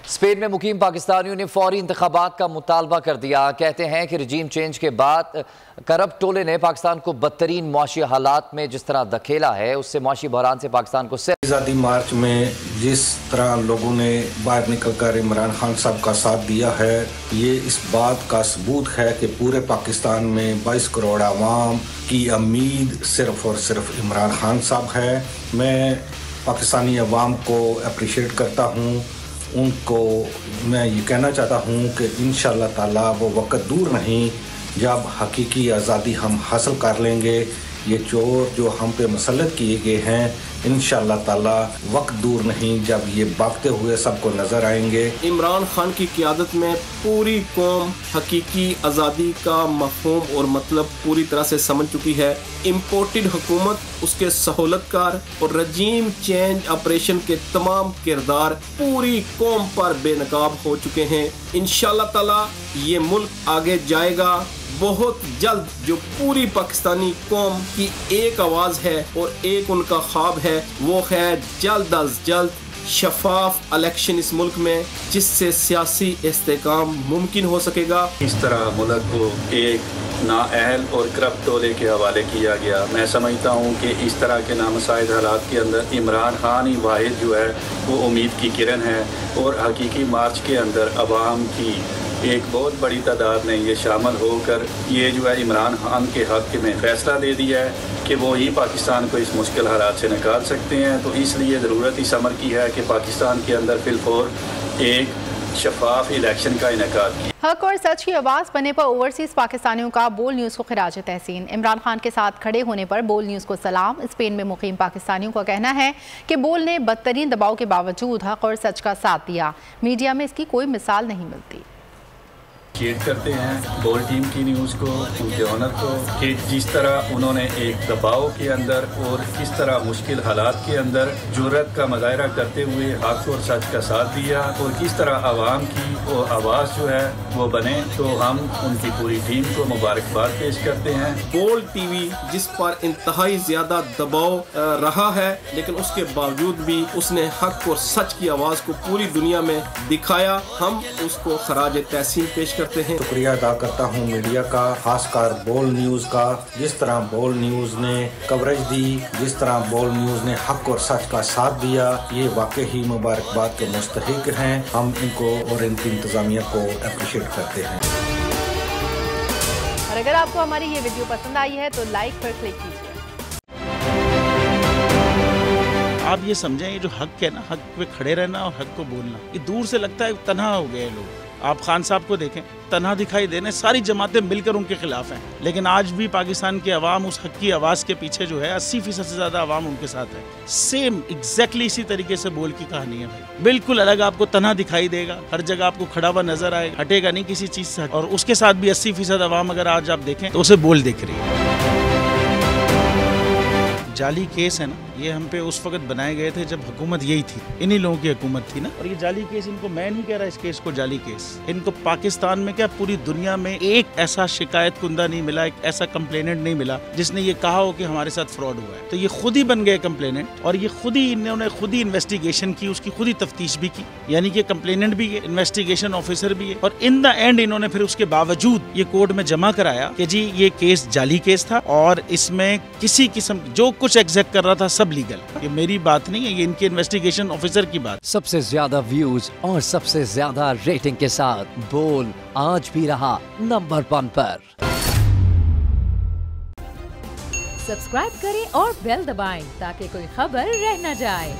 Spain میں مقیم پاکستانیوں نے فوری انتخابات کا مطالبہ کر دیا۔ کہتے ہیں کہ رجیم چینج کے بعد کرپٹ ٹولے نے پاکستان کو بدترین معاشی حالات میں جس طرح دھکیلا ہے، اس سے معاشی بحران سے پاکستان کو آزادی مارچ میں جس طرح لوگوں نے باہر نکل کر عمران خان صاحب کا ساتھ دیا ہے، یہ اس بات کا ثبوت ہے کہ پورے پاکستان میں 22 کروڑ عوام کی امید صرف اور صرف عمران خان صاحب ہے۔ میں پاکستانی عوام کو اپریشیٹ کرتا ہوں، ان کو میں یہ کہنا چاہتا ہوں کہ انشاءاللہ تعالی وہ وقت دور نہیں جب حقیقی آزادی ہم حاصل کر لیں گے۔ یہ چور جو ہم پہ مسلط کیے گئے ہیں، انشاءاللہ تعالی وقت دور نہیں جب یہ بھاگتے ہوئے سب کو نظر آئیں گے۔ عمران خان کی قیادت میں پوری قوم حقیقی آزادی کا مفہوم اور مطلب پوری طرح سے سمجھ چکی ہے۔ امپورٹڈ حکومت، اس کے سہولت کار اور رجیم چینج آپریشن کے تمام کردار پوری قوم پر بے نقاب ہو چکے ہیں۔ انشاءاللہ تعالی یہ ملک آگے جائے گا بہت جلد۔ جو پوری پاکستانی قوم کی ایک آواز ہے اور ایک ان کا خواب ہے، وہ ہے جلد از جلد شفاف الیکشن اس ملک میں، جس سے سیاسی استحکام ممکن ہو سکے گا۔ اس طرح ملک کو ایک نااہل اور کرپٹ ٹولے کے حوالے کیا گیا۔ میں سمجھتا ہوں کہ اس طرح کے نامساعد حالات کے اندر عمران خان ہی واحد جو ہے وہ امید کی کرن ہے، اور حقیقی مارچ کے اندر عوام کی ایک بہت بڑی تعداد نے یہ شامل ہو کر یہ جو ہے عمران خان کے حق میں فیصلہ دے دیا ہے کہ وہ ہی پاکستان کو اس مشکل حالات سے نکال سکتے ہیں۔ تو اس لیے ضرورت اس امر کی ہے کہ پاکستان کے اندر فی الفور ایک شفاف الیکشن کا انعقاد کیا۔ حق اور سچ کی آواز بننے پر اوورسیز پاکستانیوں کا بول نیوز کو خراج تحسین۔ عمران خان کے ساتھ کھڑے ہونے پر بول نیوز کو سلام۔ اسپین میں مقیم پاکستانیوں کا کہنا ہے کہ بول نے بدترین دباؤ کے باوجود حق اور سچ کا ساتھ دیا۔ میڈیا میں اس کی کوئی مثال نہیں ملتی۔ چیٹ کرتے ہیں بول ٹیم کی نیوز کو، ان کے آنر کو، کہ جس طرح انہوں نے ایک دباؤ کے اندر اور کس طرح مشکل حالات کے اندر جرأت کا مظاہرہ کرتے ہوئے حق اور سچ کا ساتھ دیا، اور کس طرح عوام کی وہ آواز جو ہے وہ بنے۔ تو ہم ان کی پوری ٹیم کو مبارکباد پیش کرتے ہیں۔ بول ٹی وی جس پر انتہائی زیادہ دباؤ رہا ہے، لیکن اس کے باوجود بھی اس نے حق اور سچ کی آواز کو پوری دنیا میں دکھایا۔ ہم اس کو خراج تحسین پیش کرتے ہیں۔ شکریہ ادا کرتا ہوں میڈیا کا، خاص کر بول نیوز کا۔ جس طرح بول نیوز نے کوریج دی، جس طرح بول نیوز نے حق اور سچ کا ساتھ دیا، یہ واقعی مبارکباد کے مستحق ہیں۔ ہم ان کو اور ان کی انتظامیہ کو اپریشیٹ کرتے ہیں۔ اور اگر آپ کو ہماری یہ ویڈیو پسند آئی ہے تو لائک پر کلک کیجیے۔ آپ یہ سمجھیں، یہ جو حق ہے نا، حق پہ کھڑے رہنا اور حق کو بولنا، یہ دور سے لگتا ہے تنہا ہو گئے لوگ۔ آپ خان صاحب کو دیکھیں، تنہا دکھائی دینے، ساری جماعتیں مل کر ان کے خلاف ہیں، لیکن آج بھی پاکستان کے عوام اس حق کی آواز کے پیچھے جو ہے 80% سے زیادہ عوام ان کے ساتھ ہے۔ سیم ایگزیکٹلی اسی طریقے سے بول کی کہانی ہے بھائی، بالکل الگ آپ کو تنہا دکھائی دے گا، ہر جگہ آپ کو کھڑا ہوا نظر آئے گا، ہٹے گا نہیں کسی چیز سے، اور اس کے ساتھ بھی 80% عوام اگر آج آپ دیکھیں تو اسے بول دیکھ رہی ہے۔ جعلی کیس ہے نا، یہ ہم پہ اس وقت بنائے گئے تھے جب حکومت یہی تھی، انہی لوگوں کی حکومت تھی نا، اور یہ جعلی کیس، ان کو میں نہیں کہہ رہا اس کیس کو جعلی کیس، ان کو پاکستان میں کیا پوری دنیا میں ایک ایسا شکایت کنندہ نہیں ملا، ایک ایسا کمپلیننٹ نہیں ملا جس نے یہ کہا ہو کہ ہمارے ساتھ فراڈ ہوا ہے۔ تو یہ خود ہی بن گئے کمپلیننٹ، اور یہ خود ہی انہوں نے خود ہی انویسٹیگیشن کی، اس کی خود ہی تفتیش بھی کی، یعنی کہ کمپلیننٹ بھی ہے، انویسٹیگیشن آفیسر بھی ہے، اور ان دا اینڈ انہوں نے پھر اس کے باوجود یہ کورٹ میں جمع کرایا کہ جی یہ کیس جعلی کیس تھا، اور اس میں کسی قسم جو کچھ ایگزیکٹ کر رہا تھا سب لیگل۔ یہ میری بات نہیں ہے، یہ ان کے انویسٹیگیشن آفیسر کی بات۔ سب سے زیادہ ویوز اور سب سے زیادہ ریٹنگ کے ساتھ بول آج بھی رہا نمبر 1 پر۔ سبسکرائب کریں اور بیل دبائیں تاکہ کوئی خبر رہ نہ جائے۔